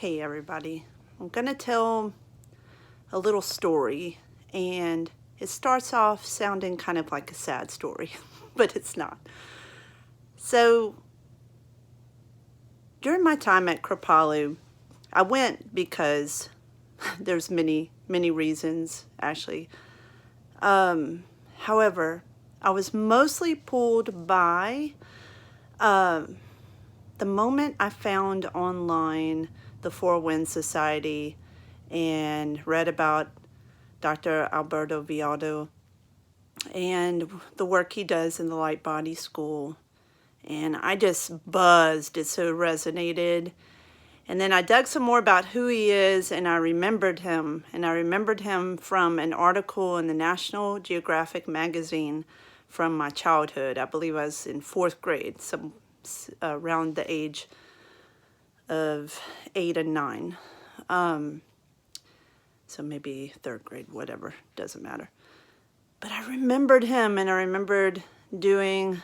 Hey everybody, I'm gonna tell a little story, and it starts off sounding kind of like a sad story, but it's not. So during my time at Kripalu, I went because there's many reasons actually. However, I was mostly pulled by the moment I found online the Four Winds Society and read about Dr. Alberto Villoldo and the work he does in the Light Body School. And I just buzzed. It so resonated. And then I dug some more about who he is, and I remembered him. And I remembered him from an article in the National Geographic magazine from my childhood. I believe I was in fourth grade, some around the age of 8 and 9. So maybe third grade, whatever, doesn't matter. But I remembered him, and I remembered doing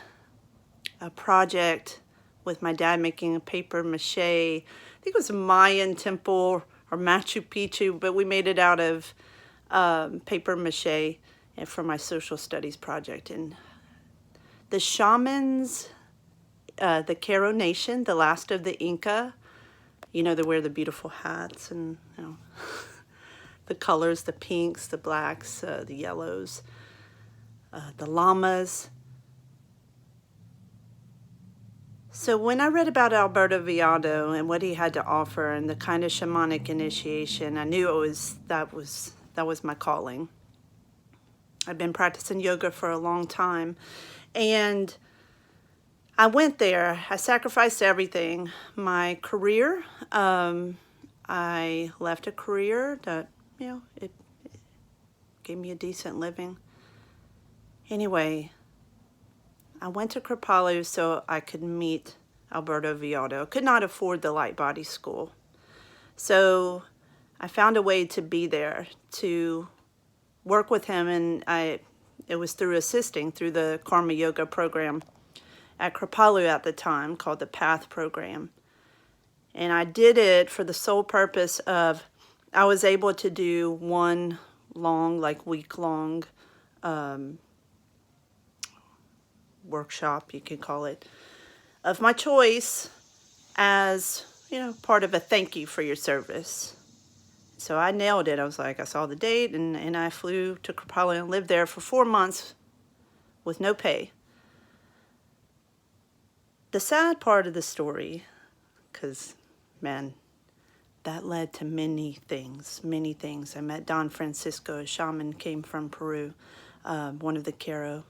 a project with my dad making a paper mache. I think it was a Mayan temple or Machu Picchu, but we made it out of paper mache and for my social studies project. And the shamans, the Q'ero Nation, the last of the Inca, they wear the beautiful hats and the colors, the pinks, the blacks, the yellows, the llamas. So when I read about Alberto Villoldo and what he had to offer and the kind of shamanic initiation, I knew that was my calling. I've been practicing yoga for a long time, and I went there. I sacrificed everything. My career, I left a career that, it gave me a decent living. Anyway, I went to Kripalu so I could meet Alberto Villoldo. I could not afford the Light Body School. So I found a way to be there, to work with him, and it was through assisting through the Karma Yoga program at Kripalu at the time called the PATH program. And I did it for the sole purpose of I was able to do one long, week-long workshop, you could call it, of my choice as, part of a thank you for your service. So I nailed it. I was like, I saw the date, and I flew to Kripalu and lived there for 4 months with no pay. The sad part of the story, because, man, that led to many things. I met Don Francisco, a shaman, came from Peru, one of the Q'ero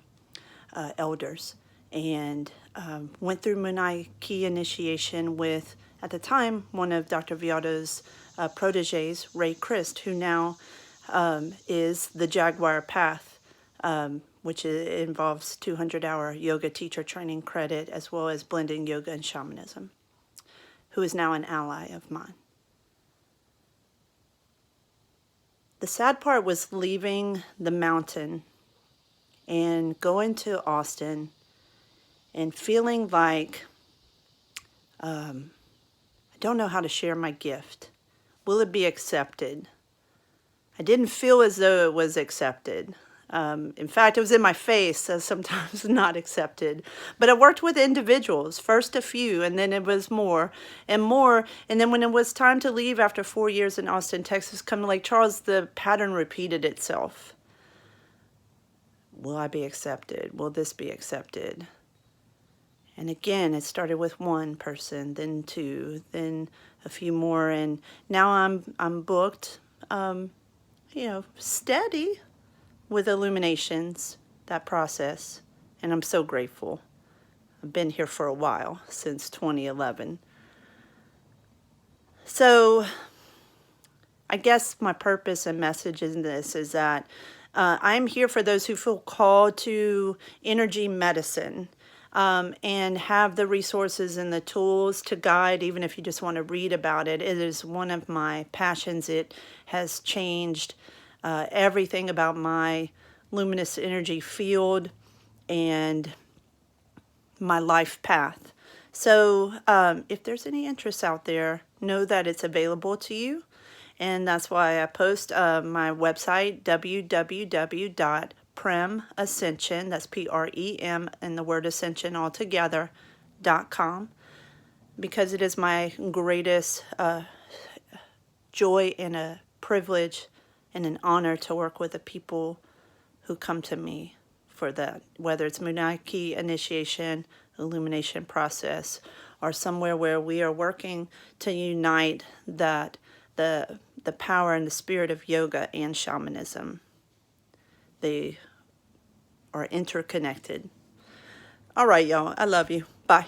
elders, and went through Munai Ki initiation with, at the time, one of Dr. Villoldo's proteges, Ray Christ, who now is the Jaguar Path, which involves 200-hour yoga teacher training credit, as well as blending yoga and shamanism, who is now an ally of mine. The sad part was leaving the mountain and going to Austin and feeling like I don't know how to share my gift. Will it be accepted? I didn't feel as though it was accepted. In fact, it was in my face as sometimes not accepted. But I worked with individuals, first a few, and then it was more and more. And then when it was time to leave after 4 years in Austin, Texas, come to Lake Charles, the pattern repeated itself. Will I be accepted? Will this be accepted? And again, it started with one person, then two, then a few more, and now I'm booked, steady with Illuminations, that process, and I'm so grateful. I've been here for a while, since 2011. So I guess my purpose and message in this is that I'm here for those who feel called to energy medicine, and have the resources and the tools to guide, even if you just want to read about it. It is one of my passions. It has changed everything about my luminous energy field and my life path. So if there's any interest out there, know that it's available to you. And that's why I post my website, www.premascension, that's Prem, and the word ascension all together, .com, because it is my greatest joy and a privilege and an honor to work with the people who come to me for that, whether it's Munaki initiation, illumination process, or somewhere where we are working to unite that the power and the spirit of yoga and shamanism. They are interconnected. All right, y'all. I love you. Bye.